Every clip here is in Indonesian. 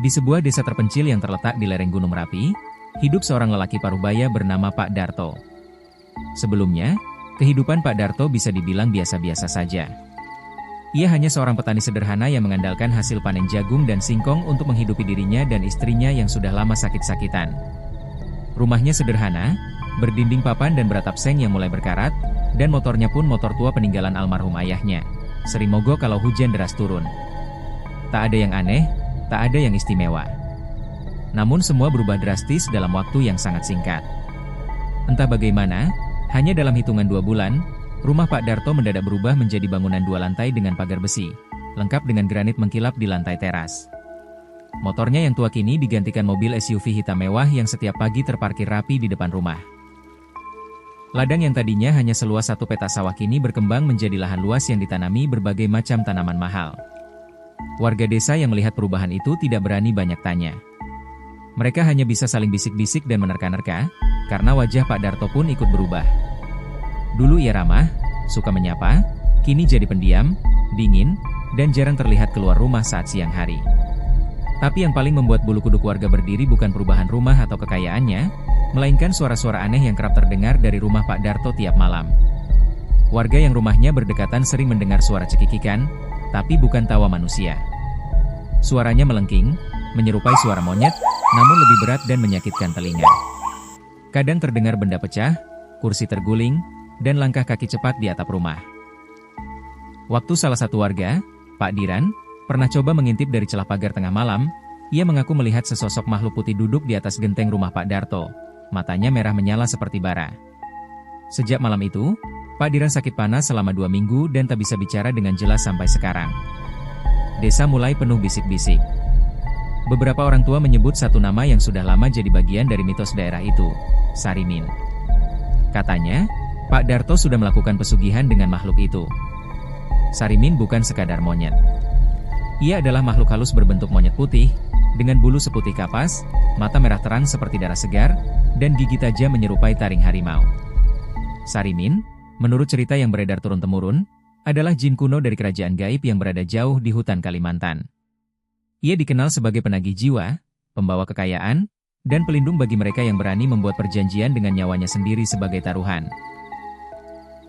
Di sebuah desa terpencil yang terletak di lereng Gunung Merapi, hidup seorang lelaki parubaya bernama Pak Darto. Sebelumnya, kehidupan Pak Darto bisa dibilang biasa-biasa saja. Ia hanya seorang petani sederhana yang mengandalkan hasil panen jagung dan singkong untuk menghidupi dirinya dan istrinya yang sudah lama sakit-sakitan. Rumahnya sederhana, berdinding papan dan beratap seng yang mulai berkarat, dan motornya pun motor tua peninggalan almarhum ayahnya, sering mogok kalau hujan deras turun. Tak ada yang aneh, tak ada yang istimewa. Namun semua berubah drastis dalam waktu yang sangat singkat. Entah bagaimana, hanya dalam hitungan 2 bulan, rumah Pak Darto mendadak berubah menjadi bangunan 2 lantai dengan pagar besi, lengkap dengan granit mengkilap di lantai teras. Motornya yang tua kini digantikan mobil SUV hitam mewah yang setiap pagi terparkir rapi di depan rumah. Ladang yang tadinya hanya seluas 1 petak sawah kini berkembang menjadi lahan luas yang ditanami berbagai macam tanaman mahal. Warga desa yang melihat perubahan itu tidak berani banyak tanya. Mereka hanya bisa saling bisik-bisik dan menerka-nerka, karena wajah Pak Darto pun ikut berubah. Dulu ia ramah, suka menyapa, kini jadi pendiam, dingin, dan jarang terlihat keluar rumah saat siang hari. Tapi yang paling membuat bulu kuduk warga berdiri bukan perubahan rumah atau kekayaannya, melainkan suara-suara aneh yang kerap terdengar dari rumah Pak Darto tiap malam. Warga yang rumahnya berdekatan sering mendengar suara cekikikan, tapi bukan tawa manusia. Suaranya melengking, menyerupai suara monyet, namun lebih berat dan menyakitkan telinga. Kadang terdengar benda pecah, kursi terguling, dan langkah kaki cepat di atap rumah. Waktu salah satu warga, Pak Diran, pernah coba mengintip dari celah pagar tengah malam, ia mengaku melihat sesosok makhluk putih duduk di atas genteng rumah Pak Darto. Matanya merah menyala seperti bara. Sejak malam itu, Pak Diran sakit panas selama 2 minggu dan tak bisa bicara dengan jelas sampai sekarang. Desa mulai penuh bisik-bisik. Beberapa orang tua menyebut satu nama yang sudah lama jadi bagian dari mitos daerah itu, Sarimin. Katanya, Pak Darto sudah melakukan pesugihan dengan makhluk itu. Sarimin bukan sekadar monyet. Ia adalah makhluk halus berbentuk monyet putih, dengan bulu seputih kapas, mata merah terang seperti darah segar, dan gigi tajam menyerupai taring harimau. Sarimin, menurut cerita yang beredar turun-temurun, adalah jin kuno dari kerajaan gaib yang berada jauh di hutan Kalimantan. Ia dikenal sebagai penagih jiwa, pembawa kekayaan, dan pelindung bagi mereka yang berani membuat perjanjian dengan nyawanya sendiri sebagai taruhan.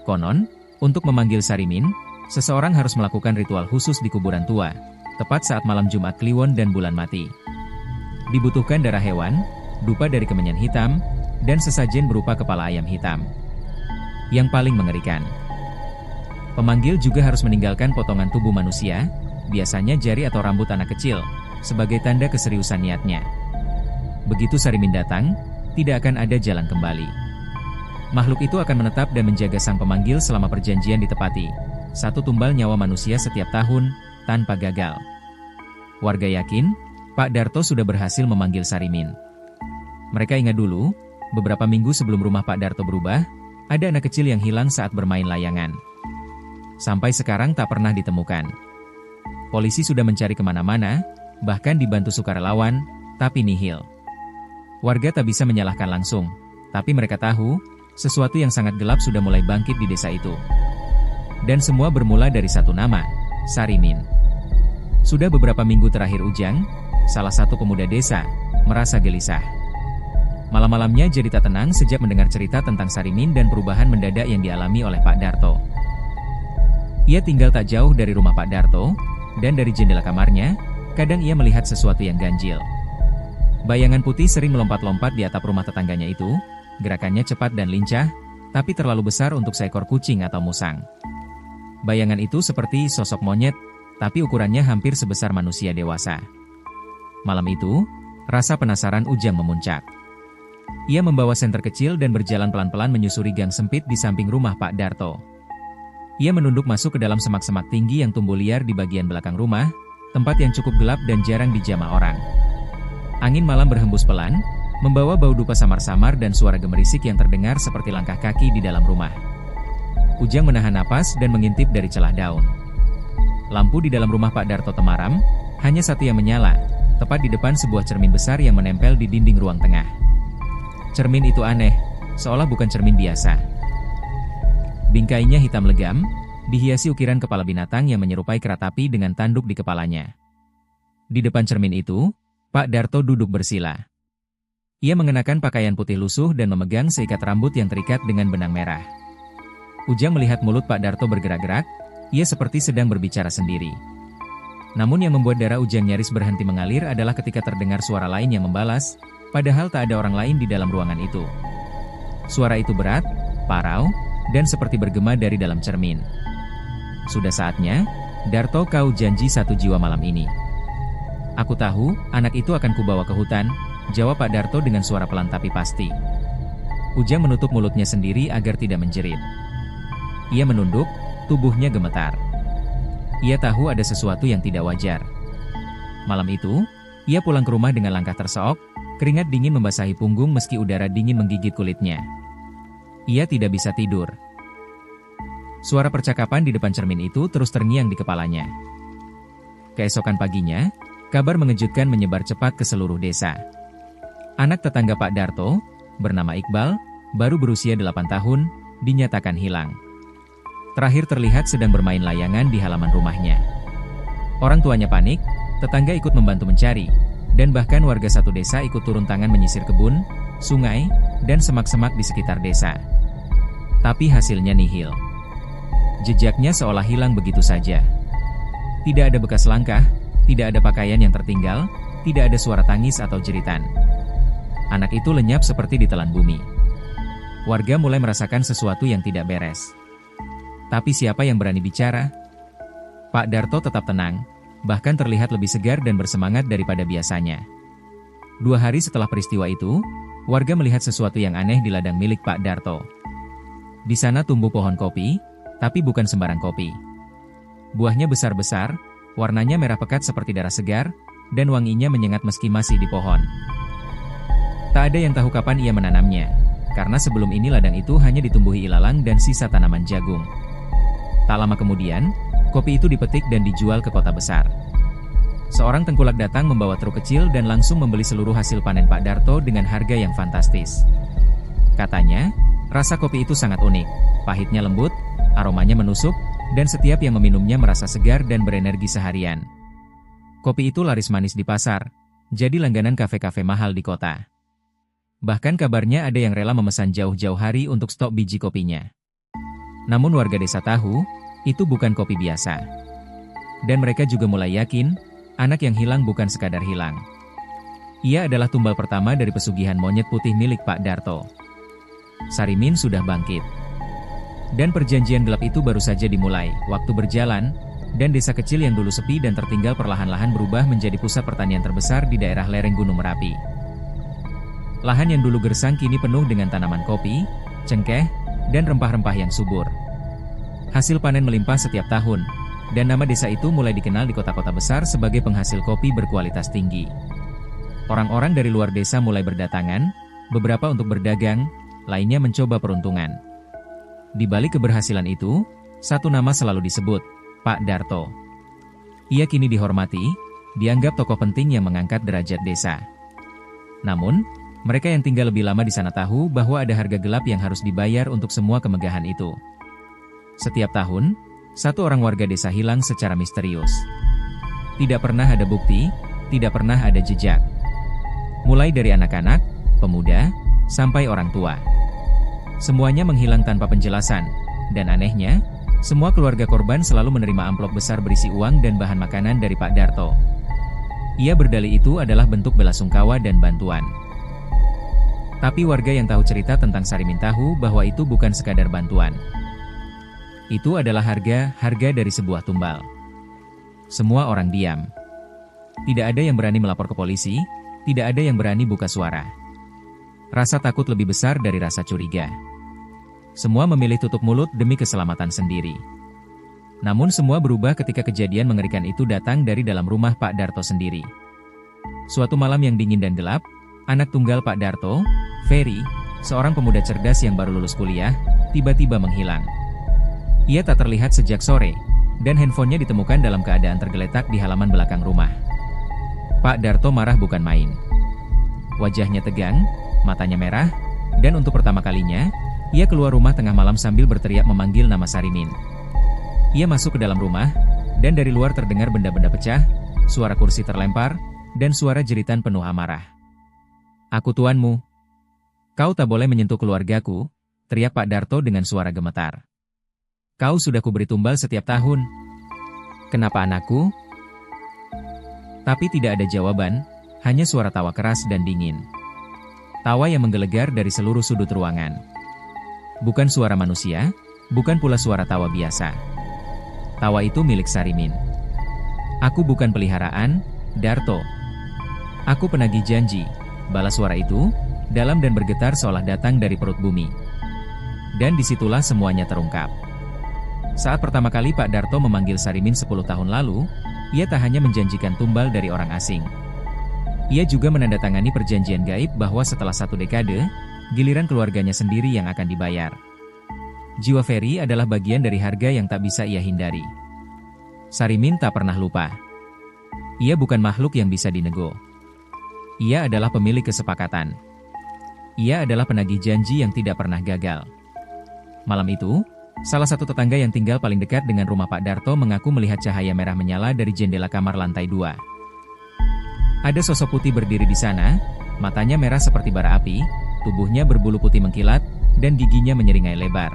Konon, untuk memanggil Sarimin, seseorang harus melakukan ritual khusus di kuburan tua, tepat saat malam Jumat Kliwon dan bulan mati. Dibutuhkan darah hewan, dupa dari kemenyan hitam, dan sesajen berupa kepala ayam hitam. Yang paling mengerikan, pemanggil juga harus meninggalkan potongan tubuh manusia, biasanya jari atau rambut anak kecil, sebagai tanda keseriusan niatnya. Begitu Sarimin datang, tidak akan ada jalan kembali. Makhluk itu akan menetap dan menjaga sang pemanggil selama perjanjian ditepati. 1 tumbal nyawa manusia setiap tahun, tanpa gagal. Warga yakin, Pak Darto sudah berhasil memanggil Sarimin. Mereka ingat dulu, beberapa minggu sebelum rumah Pak Darto berubah, ada anak kecil yang hilang saat bermain layangan. Sampai sekarang tak pernah ditemukan. Polisi sudah mencari kemana-mana, bahkan dibantu sukarelawan, tapi nihil. Warga tak bisa menyalahkan langsung, tapi mereka tahu, sesuatu yang sangat gelap sudah mulai bangkit di desa itu. Dan semua bermula dari satu nama, Sarimin. Sudah beberapa minggu terakhir Ujang, salah satu pemuda desa, merasa gelisah. Malam-malamnya jadi tak tenang sejak mendengar cerita tentang Sarimin dan perubahan mendadak yang dialami oleh Pak Darto. Ia tinggal tak jauh dari rumah Pak Darto, dan dari jendela kamarnya, kadang ia melihat sesuatu yang ganjil. Bayangan putih sering melompat-lompat di atap rumah tetangganya itu, gerakannya cepat dan lincah, tapi terlalu besar untuk seekor kucing atau musang. Bayangan itu seperti sosok monyet, tapi ukurannya hampir sebesar manusia dewasa. Malam itu, rasa penasaran Ujang memuncak. Ia membawa senter kecil dan berjalan pelan-pelan menyusuri gang sempit di samping rumah Pak Darto. Ia menunduk masuk ke dalam semak-semak tinggi yang tumbuh liar di bagian belakang rumah, tempat yang cukup gelap dan jarang dijamah orang. Angin malam berhembus pelan, membawa bau dupa samar-samar dan suara gemerisik yang terdengar seperti langkah kaki di dalam rumah. Ujang menahan napas dan mengintip dari celah daun. Lampu di dalam rumah Pak Darto temaram, hanya satu yang menyala, tepat di depan sebuah cermin besar yang menempel di dinding ruang tengah. Cermin itu aneh, seolah bukan cermin biasa. Bingkainya hitam legam, dihiasi ukiran kepala binatang yang menyerupai kerat api dengan tanduk di kepalanya. Di depan cermin itu, Pak Darto duduk bersila. Ia mengenakan pakaian putih lusuh dan memegang seikat rambut yang terikat dengan benang merah. Ujang melihat mulut Pak Darto bergerak-gerak, ia seperti sedang berbicara sendiri. Namun yang membuat darah Ujang nyaris berhenti mengalir adalah ketika terdengar suara lain yang membalas, padahal tak ada orang lain di dalam ruangan itu. Suara itu berat, parau, dan seperti bergema dari dalam cermin. Sudah saatnya, Darto, kau janji satu jiwa malam ini. Aku tahu, anak itu akan kubawa ke hutan, jawab Pak Darto dengan suara pelan tapi pasti. Ujang menutup mulutnya sendiri agar tidak menjerit. Ia menunduk, tubuhnya gemetar. Ia tahu ada sesuatu yang tidak wajar. Malam itu, ia pulang ke rumah dengan langkah terseok, keringat dingin membasahi punggung meski udara dingin menggigit kulitnya. Ia tidak bisa tidur. Suara percakapan di depan cermin itu terus terngiang di kepalanya. Keesokan paginya, kabar mengejutkan menyebar cepat ke seluruh desa. Anak tetangga Pak Darto, bernama Iqbal, baru berusia 8 tahun, dinyatakan hilang. Terakhir terlihat sedang bermain layangan di halaman rumahnya. Orang tuanya panik, tetangga ikut membantu mencari, dan bahkan warga satu desa ikut turun tangan menyisir kebun, sungai, dan semak-semak di sekitar desa. Tapi hasilnya nihil. Jejaknya seolah hilang begitu saja. Tidak ada bekas langkah, tidak ada pakaian yang tertinggal, tidak ada suara tangis atau jeritan. Anak itu lenyap seperti ditelan bumi. Warga mulai merasakan sesuatu yang tidak beres. Tapi siapa yang berani bicara? Pak Darto tetap tenang, bahkan terlihat lebih segar dan bersemangat daripada biasanya. 2 hari setelah peristiwa itu, warga melihat sesuatu yang aneh di ladang milik Pak Darto. Di sana tumbuh pohon kopi, tapi bukan sembarang kopi. Buahnya besar-besar, warnanya merah pekat seperti darah segar, dan wanginya menyengat meski masih di pohon. Tak ada yang tahu kapan ia menanamnya, karena sebelum ini ladang itu hanya ditumbuhi ilalang dan sisa tanaman jagung. Tak lama kemudian, kopi itu dipetik dan dijual ke kota besar. Seorang tengkulak datang membawa truk kecil dan langsung membeli seluruh hasil panen Pak Darto dengan harga yang fantastis. Katanya, rasa kopi itu sangat unik, pahitnya lembut, aromanya menusuk, dan setiap yang meminumnya merasa segar dan berenergi seharian. Kopi itu laris manis di pasar, jadi langganan kafe-kafe mahal di kota. Bahkan kabarnya ada yang rela memesan jauh-jauh hari untuk stok biji kopinya. Namun warga desa tahu, itu bukan kopi biasa. Dan mereka juga mulai yakin, anak yang hilang bukan sekadar hilang. Ia adalah tumbal pertama dari pesugihan monyet putih milik Pak Darto. Sarimin sudah bangkit. Dan perjanjian gelap itu baru saja dimulai, waktu berjalan, dan desa kecil yang dulu sepi dan tertinggal perlahan-lahan berubah menjadi pusat pertanian terbesar di daerah lereng Gunung Merapi. Lahan yang dulu gersang kini penuh dengan tanaman kopi, cengkeh, dan rempah-rempah yang subur. Hasil panen melimpah setiap tahun, dan nama desa itu mulai dikenal di kota-kota besar sebagai penghasil kopi berkualitas tinggi. Orang-orang dari luar desa mulai berdatangan, beberapa untuk berdagang, lainnya mencoba peruntungan. Di balik keberhasilan itu, satu nama selalu disebut, Pak Darto. Ia kini dihormati, dianggap tokoh penting yang mengangkat derajat desa. Namun, mereka yang tinggal lebih lama di sana tahu bahwa ada harga gelap yang harus dibayar untuk semua kemegahan itu. Setiap tahun, satu orang warga desa hilang secara misterius. Tidak pernah ada bukti, tidak pernah ada jejak. Mulai dari anak-anak, pemuda, sampai orang tua. Semuanya menghilang tanpa penjelasan, dan anehnya, semua keluarga korban selalu menerima amplop besar berisi uang dan bahan makanan dari Pak Darto. Ia berdalih itu adalah bentuk belasungkawa dan bantuan. Tapi warga yang tahu cerita tentang Sarimin tahu bahwa itu bukan sekadar bantuan. Itu adalah harga dari sebuah tumbal. Semua orang diam. Tidak ada yang berani melapor ke polisi, tidak ada yang berani buka suara. Rasa takut lebih besar dari rasa curiga. Semua memilih tutup mulut demi keselamatan sendiri. Namun semua berubah ketika kejadian mengerikan itu datang dari dalam rumah Pak Darto sendiri. Suatu malam yang dingin dan gelap, anak tunggal Pak Darto, Ferry, seorang pemuda cerdas yang baru lulus kuliah, tiba-tiba menghilang. Ia tak terlihat sejak sore, dan handphonenya ditemukan dalam keadaan tergeletak di halaman belakang rumah. Pak Darto marah bukan main. Wajahnya tegang, matanya merah, dan untuk pertama kalinya, ia keluar rumah tengah malam sambil berteriak memanggil nama Sarimin. Ia masuk ke dalam rumah, dan dari luar terdengar benda-benda pecah, suara kursi terlempar, dan suara jeritan penuh amarah. "Aku tuanmu. Kau tak boleh menyentuh keluargaku," teriak Pak Darto dengan suara gemetar. "Kau sudah kuberi tumbal setiap tahun. Kenapa anakku?" Tapi tidak ada jawaban, hanya suara tawa keras dan dingin. Tawa yang menggelegar dari seluruh sudut ruangan. Bukan suara manusia, bukan pula suara tawa biasa. Tawa itu milik Sarimin. "Aku bukan peliharaan, Darto. Aku penagih janji," balas suara itu, dalam dan bergetar seolah datang dari perut bumi. Dan disitulah semuanya terungkap. Saat pertama kali Pak Darto memanggil Sarimin 10 tahun lalu, ia tak hanya menjanjikan tumbal dari orang asing. Ia juga menandatangani perjanjian gaib bahwa setelah 1 dekade, giliran keluarganya sendiri yang akan dibayar. Jiwa Ferry adalah bagian dari harga yang tak bisa ia hindari. Sarimin tak pernah lupa. Ia bukan makhluk yang bisa dinego. Ia adalah pemilik kesepakatan. Ia adalah penagih janji yang tidak pernah gagal. Malam itu, salah satu tetangga yang tinggal paling dekat dengan rumah Pak Darto mengaku melihat cahaya merah menyala dari jendela kamar lantai 2. Ada sosok putih berdiri di sana, matanya merah seperti bara api, tubuhnya berbulu putih mengkilat, dan giginya menyeringai lebar.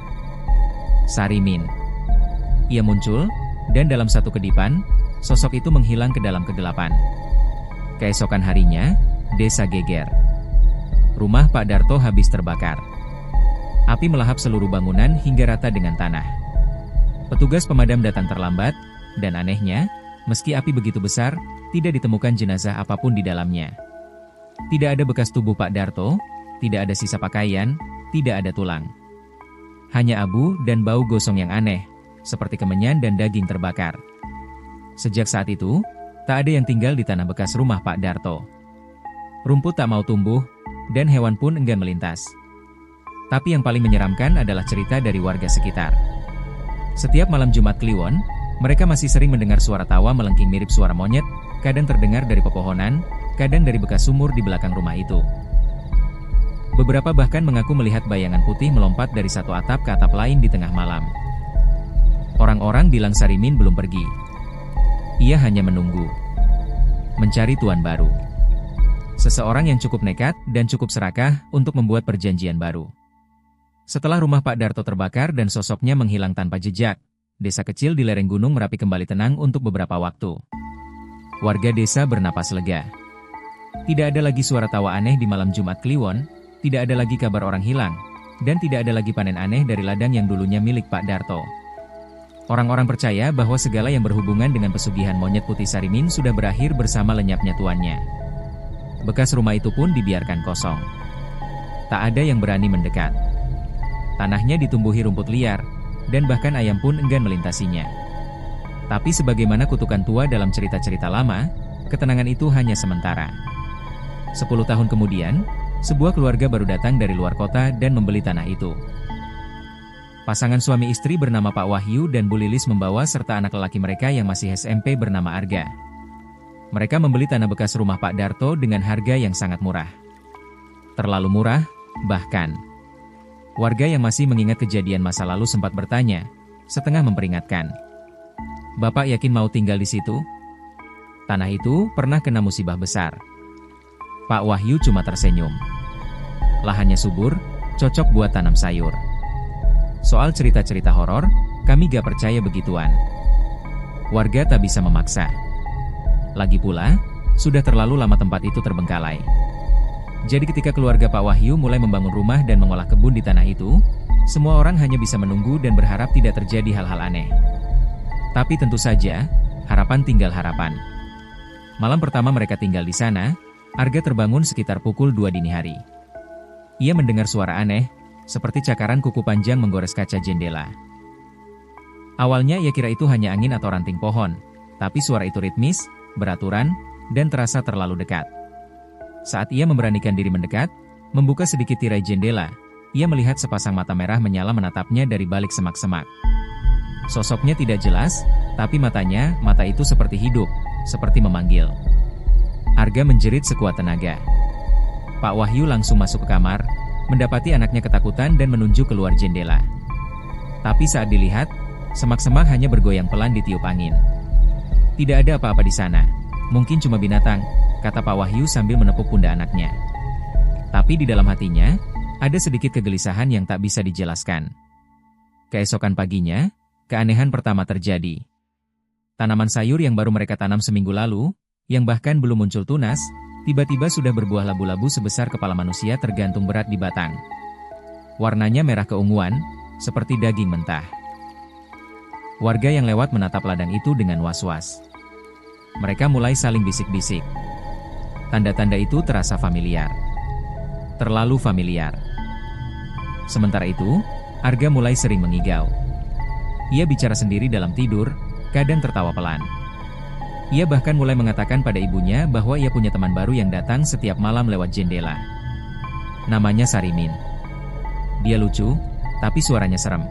Sarimin. Ia muncul, dan dalam satu kedipan, sosok itu menghilang ke dalam kegelapan. Keesokan harinya, desa geger. Rumah Pak Darto habis terbakar. Api melahap seluruh bangunan hingga rata dengan tanah. Petugas pemadam datang terlambat, dan anehnya, meski api begitu besar, tidak ditemukan jenazah apapun di dalamnya. Tidak ada bekas tubuh Pak Darto, tidak ada sisa pakaian, tidak ada tulang. Hanya abu dan bau gosong yang aneh, seperti kemenyan dan daging terbakar. Sejak saat itu, tak ada yang tinggal di tanah bekas rumah Pak Darto. Rumput tak mau tumbuh, dan hewan pun enggan melintas. Tapi yang paling menyeramkan adalah cerita dari warga sekitar. Setiap malam Jumat Kliwon, mereka masih sering mendengar suara tawa melengking mirip suara monyet, kadang terdengar dari pepohonan, kadang dari bekas sumur di belakang rumah itu. Beberapa bahkan mengaku melihat bayangan putih melompat dari satu atap ke atap lain di tengah malam. Orang-orang bilang Sarimin belum pergi. Ia hanya menunggu. Mencari tuan baru. Seseorang yang cukup nekat dan cukup serakah untuk membuat perjanjian baru. Setelah rumah Pak Darto terbakar dan sosoknya menghilang tanpa jejak, desa kecil di lereng Gunung Merapi kembali tenang untuk beberapa waktu. Warga desa bernapas lega. Tidak ada lagi suara tawa aneh di malam Jumat Kliwon, tidak ada lagi kabar orang hilang, dan tidak ada lagi panen aneh dari ladang yang dulunya milik Pak Darto. Orang-orang percaya bahwa segala yang berhubungan dengan pesugihan monyet putih Sarimin sudah berakhir bersama lenyapnya tuannya. Bekas rumah itu pun dibiarkan kosong. Tak ada yang berani mendekat. Tanahnya ditumbuhi rumput liar, dan bahkan ayam pun enggan melintasinya. Tapi sebagaimana kutukan tua dalam cerita-cerita lama, ketenangan itu hanya sementara. 10 tahun kemudian, sebuah keluarga baru datang dari luar kota dan membeli tanah itu. Pasangan suami istri bernama Pak Wahyu dan Bu Lilis membawa serta anak lelaki mereka yang masih SMP bernama Arga. Mereka membeli tanah bekas rumah Pak Darto dengan harga yang sangat murah. Terlalu murah, bahkan. Warga yang masih mengingat kejadian masa lalu sempat bertanya, setengah memperingatkan. "Bapak yakin mau tinggal di situ? Tanah itu pernah kena musibah besar." Pak Wahyu cuma tersenyum. "Lahannya subur, cocok buat tanam sayur. Soal cerita-cerita horor, kami gak percaya begituan." Warga tak bisa memaksa. Lagi pula, sudah terlalu lama tempat itu terbengkalai. Jadi ketika keluarga Pak Wahyu mulai membangun rumah dan mengolah kebun di tanah itu, semua orang hanya bisa menunggu dan berharap tidak terjadi hal-hal aneh. Tapi tentu saja, harapan tinggal harapan. Malam pertama mereka tinggal di sana, Arga terbangun sekitar pukul 2 dini hari. Ia mendengar suara aneh, seperti cakaran kuku panjang menggores kaca jendela. Awalnya ia kira itu hanya angin atau ranting pohon, tapi suara itu ritmis, beraturan, dan terasa terlalu dekat. Saat ia memberanikan diri mendekat, membuka sedikit tirai jendela, ia melihat sepasang mata merah menyala menatapnya dari balik semak-semak. Sosoknya tidak jelas, tapi mata itu seperti hidup, seperti memanggil. Arga menjerit sekuat tenaga. Pak Wahyu langsung masuk ke kamar, mendapati anaknya ketakutan dan menunjuk keluar jendela. Tapi saat dilihat, semak-semak hanya bergoyang pelan ditiup angin. Tidak ada apa-apa di sana, mungkin cuma binatang, kata Pak Wahyu sambil menepuk pundak anaknya. Tapi di dalam hatinya, ada sedikit kegelisahan yang tak bisa dijelaskan. Keesokan paginya, keanehan pertama terjadi. Tanaman sayur yang baru mereka tanam seminggu lalu, yang bahkan belum muncul tunas, tiba-tiba sudah berbuah labu-labu sebesar kepala manusia tergantung berat di batang. Warnanya merah keunguan, seperti daging mentah. Warga yang lewat menatap ladang itu dengan was-was. Mereka mulai saling bisik-bisik. Tanda-tanda itu terasa familiar. Terlalu familiar. Sementara itu, Arga mulai sering mengigau. Ia bicara sendiri dalam tidur, kadang tertawa pelan. Ia bahkan mulai mengatakan pada ibunya bahwa ia punya teman baru yang datang setiap malam lewat jendela. Namanya Sarimin. Dia lucu, tapi suaranya serem.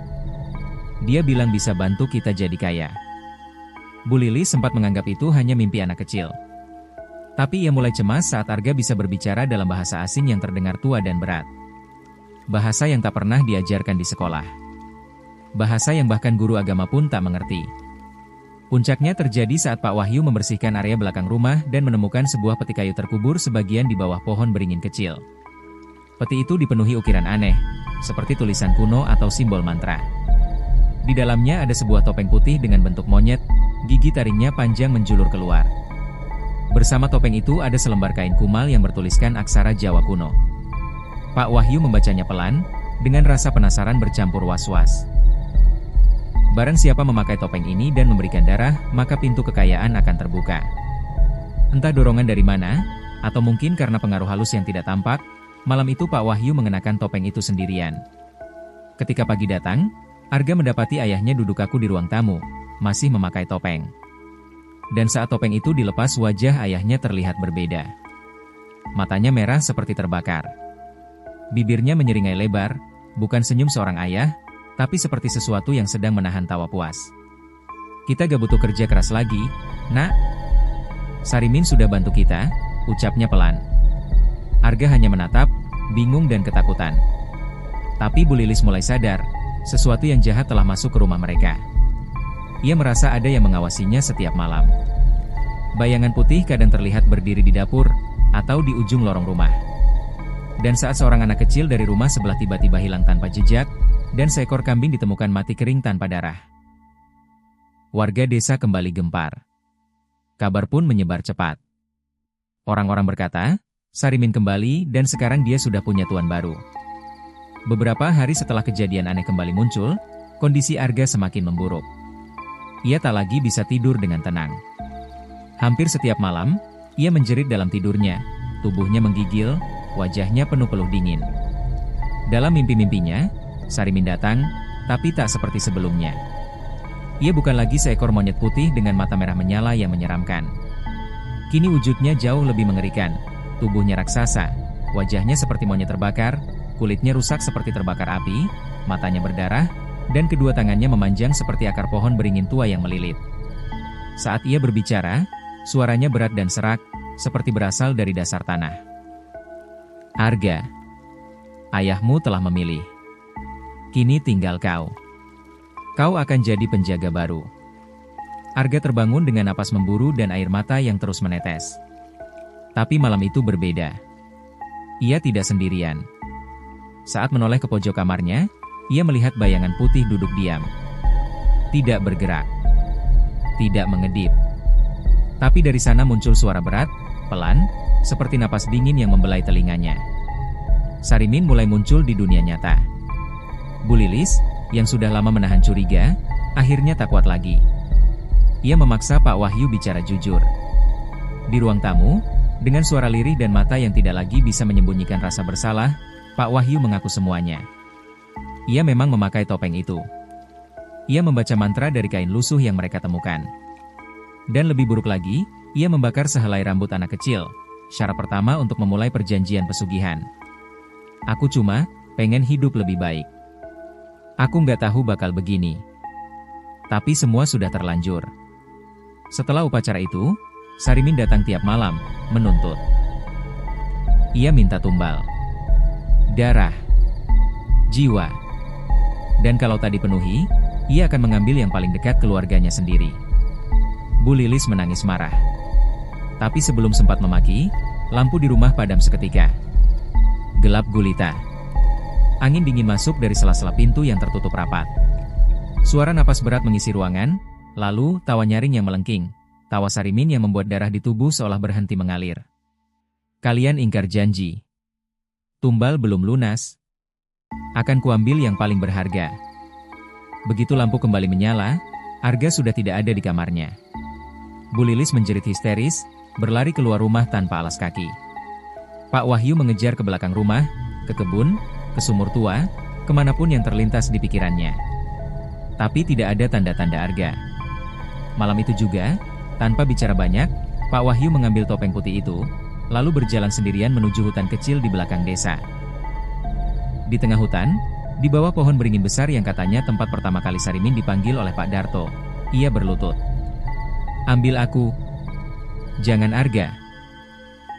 Dia bilang bisa bantu kita jadi kaya. Bu Lilis sempat menganggap itu hanya mimpi anak kecil. Tapi ia mulai cemas saat Arga bisa berbicara dalam bahasa asing yang terdengar tua dan berat. Bahasa yang tak pernah diajarkan di sekolah. Bahasa yang bahkan guru agama pun tak mengerti. Puncaknya terjadi saat Pak Wahyu membersihkan area belakang rumah dan menemukan sebuah peti kayu terkubur sebagian di bawah pohon beringin kecil. Peti itu dipenuhi ukiran aneh, seperti tulisan kuno atau simbol mantra. Di dalamnya ada sebuah topeng putih dengan bentuk monyet, gigi taringnya panjang menjulur keluar. Bersama topeng itu ada selembar kain kumal yang bertuliskan aksara Jawa kuno. Pak Wahyu membacanya pelan, dengan rasa penasaran bercampur was-was. Barang siapa memakai topeng ini dan memberikan darah, maka pintu kekayaan akan terbuka. Entah dorongan dari mana, atau mungkin karena pengaruh halus yang tidak tampak, malam itu Pak Wahyu mengenakan topeng itu sendirian. Ketika pagi datang, Arga mendapati ayahnya duduk kaku di ruang tamu, masih memakai topeng. Dan saat topeng itu dilepas, wajah ayahnya terlihat berbeda. Matanya merah seperti terbakar. Bibirnya menyeringai lebar, bukan senyum seorang ayah, tapi seperti sesuatu yang sedang menahan tawa puas. Kita gak butuh kerja keras lagi, Nak. Sarimin sudah bantu kita, ucapnya pelan. Arga hanya menatap, bingung dan ketakutan. Tapi Bu Lilis mulai sadar, sesuatu yang jahat telah masuk ke rumah mereka. Ia merasa ada yang mengawasinya setiap malam. Bayangan putih kadang terlihat berdiri di dapur, atau di ujung lorong rumah. Dan saat seorang anak kecil dari rumah sebelah tiba-tiba hilang tanpa jejak, dan seekor kambing ditemukan mati kering tanpa darah. Warga desa kembali gempar. Kabar pun menyebar cepat. Orang-orang berkata, Sarimin kembali dan sekarang dia sudah punya tuan baru. Beberapa hari setelah kejadian aneh kembali muncul, kondisi Arga semakin memburuk. Ia tak lagi bisa tidur dengan tenang. Hampir setiap malam, ia menjerit dalam tidurnya, tubuhnya menggigil, wajahnya penuh peluh dingin. Dalam mimpi-mimpinya, Sarimin datang, tapi tak seperti sebelumnya. Ia bukan lagi seekor monyet putih dengan mata merah menyala yang menyeramkan. Kini wujudnya jauh lebih mengerikan. Tubuhnya raksasa, wajahnya seperti monyet terbakar, kulitnya rusak seperti terbakar api, matanya berdarah, dan kedua tangannya memanjang seperti akar pohon beringin tua yang melilit. Saat ia berbicara, suaranya berat dan serak, seperti berasal dari dasar tanah. Arga, ayahmu telah memilih. Kini tinggal kau. Kau akan jadi penjaga baru. Arga terbangun dengan napas memburu dan air mata yang terus menetes. Tapi malam itu berbeda. Ia tidak sendirian. Saat menoleh ke pojok kamarnya, ia melihat bayangan putih duduk diam. Tidak bergerak. Tidak mengedip. Tapi dari sana muncul suara berat, pelan, seperti napas dingin yang membelai telinganya. Sarimin mulai muncul di dunia nyata. Bu Lilis, yang sudah lama menahan curiga, akhirnya tak kuat lagi. Ia memaksa Pak Wahyu bicara jujur. Di ruang tamu, dengan suara lirih dan mata yang tidak lagi bisa menyembunyikan rasa bersalah, Pak Wahyu mengaku semuanya. Ia memang memakai topeng itu. Ia membaca mantra dari kain lusuh yang mereka temukan. Dan lebih buruk lagi, ia membakar sehelai rambut anak kecil, syarat pertama untuk memulai perjanjian pesugihan. Aku cuma pengen hidup lebih baik. Aku nggak tahu bakal begini. Tapi semua sudah terlanjur. Setelah upacara itu, Sarimin datang tiap malam, menuntut. Ia minta tumbal, darah, jiwa. Dan kalau tak dipenuhi, ia akan mengambil yang paling dekat keluarganya sendiri. Bu Lilis menangis marah. Tapi sebelum sempat memaki, lampu di rumah padam seketika. Gelap gulita. Angin dingin masuk dari sela-sela pintu yang tertutup rapat. Suara napas berat mengisi ruangan, lalu tawa nyaring yang melengking. Tawa Sarimin yang membuat darah di tubuh seolah berhenti mengalir. Kalian ingkar janji. Tumbal belum lunas. Akan kuambil yang paling berharga. Begitu lampu kembali menyala, Arga sudah tidak ada di kamarnya. Bu Lilis menjerit histeris, berlari keluar rumah tanpa alas kaki. Pak Wahyu mengejar ke belakang rumah, ke kebun, ke sumur tua, kemanapun yang terlintas di pikirannya. Tapi tidak ada tanda-tanda Arga. Malam itu juga, tanpa bicara banyak, Pak Wahyu mengambil topeng putih itu, lalu berjalan sendirian menuju hutan kecil di belakang desa. Di tengah hutan, di bawah pohon beringin besar yang katanya tempat pertama kali Sarimin dipanggil oleh Pak Darto, ia berlutut. Ambil aku. Jangan Arga.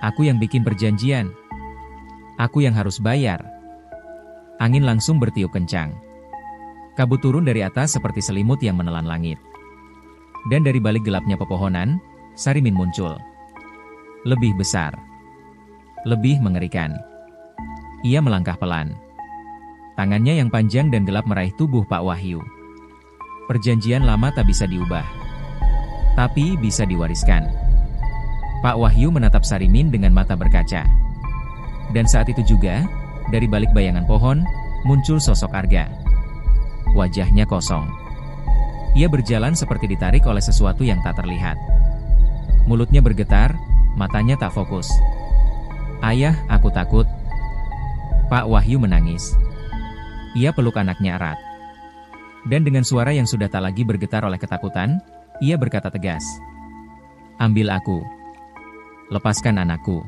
Aku yang bikin perjanjian. Aku yang harus bayar. Angin langsung bertiup kencang. Kabut turun dari atas seperti selimut yang menelan langit. Dan dari balik gelapnya pepohonan, Sarimin muncul. Lebih besar. Lebih mengerikan. Ia melangkah pelan. Tangannya yang panjang dan gelap meraih tubuh Pak Wahyu. Perjanjian lama tak bisa diubah. Tapi bisa diwariskan. Pak Wahyu menatap Sarimin dengan mata berkaca. Dan saat itu juga, dari balik bayangan pohon, muncul sosok Arga. Wajahnya kosong. Ia berjalan seperti ditarik oleh sesuatu yang tak terlihat. Mulutnya bergetar, matanya tak fokus. Ayah, aku takut. Pak Wahyu menangis. Ia peluk anaknya erat. Dan dengan suara yang sudah tak lagi bergetar oleh ketakutan, ia berkata tegas. Ambil aku. Lepaskan anakku.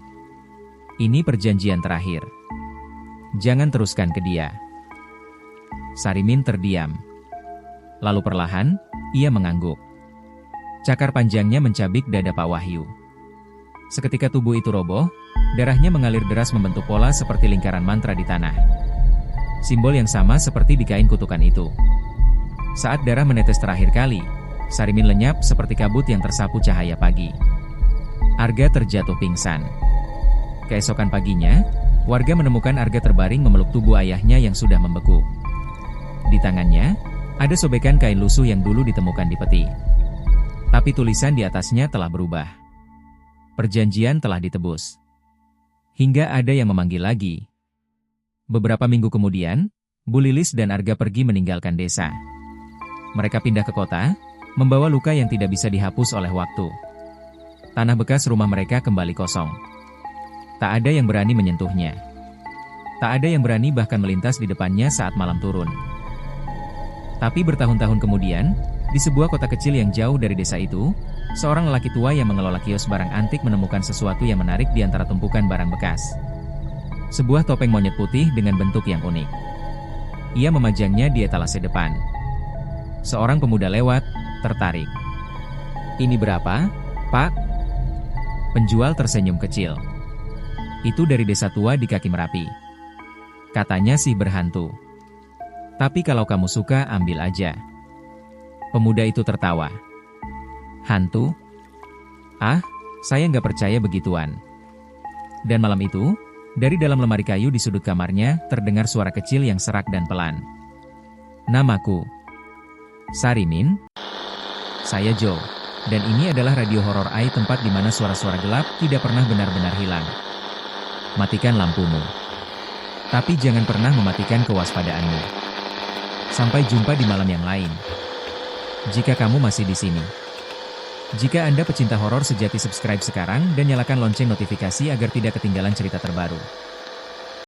Ini perjanjian terakhir. Jangan teruskan ke dia. Sarimin terdiam. Lalu perlahan, ia mengangguk. Cakar panjangnya mencabik dada Pak Wahyu. Seketika tubuh itu roboh, darahnya mengalir deras membentuk pola seperti lingkaran mantra di tanah. Simbol yang sama seperti di kain kutukan itu. Saat darah menetes terakhir kali, Sarimin lenyap seperti kabut yang tersapu cahaya pagi. Arga terjatuh pingsan. Keesokan paginya, warga menemukan Arga terbaring memeluk tubuh ayahnya yang sudah membeku. Di tangannya, ada sobekan kain lusuh yang dulu ditemukan di peti. Tapi tulisan di atasnya telah berubah. Perjanjian telah ditebus. Hingga ada yang memanggil lagi. Beberapa minggu kemudian, Bu Lilis dan Arga pergi meninggalkan desa. Mereka pindah ke kota, membawa luka yang tidak bisa dihapus oleh waktu. Tanah bekas rumah mereka kembali kosong. Tak ada yang berani menyentuhnya. Tak ada yang berani bahkan melintas di depannya saat malam turun. Tapi bertahun-tahun kemudian, di sebuah kota kecil yang jauh dari desa itu, seorang lelaki tua yang mengelola kios barang antik menemukan sesuatu yang menarik di antara tumpukan barang bekas. Sebuah topeng monyet putih dengan bentuk yang unik. Ia memajangnya di etalase depan. Seorang pemuda lewat, tertarik. Ini berapa, Pak? Penjual tersenyum kecil. Itu dari desa tua di kaki Merapi. Katanya sih berhantu. Tapi kalau kamu suka, ambil aja. Pemuda itu tertawa. Hantu? Ah, saya nggak percaya begituan. Dan malam itu, dari dalam lemari kayu di sudut kamarnya, terdengar suara kecil yang serak dan pelan. Namaku Sarimin. Saya Joe. Dan ini adalah radio horor AI, tempat di mana suara-suara gelap tidak pernah benar-benar hilang. Matikan lampumu. Tapi jangan pernah mematikan kewaspadaanmu. Sampai jumpa di malam yang lain. Jika kamu masih di sini. Jika Anda pecinta horor sejati, subscribe sekarang dan nyalakan lonceng notifikasi agar tidak ketinggalan cerita terbaru.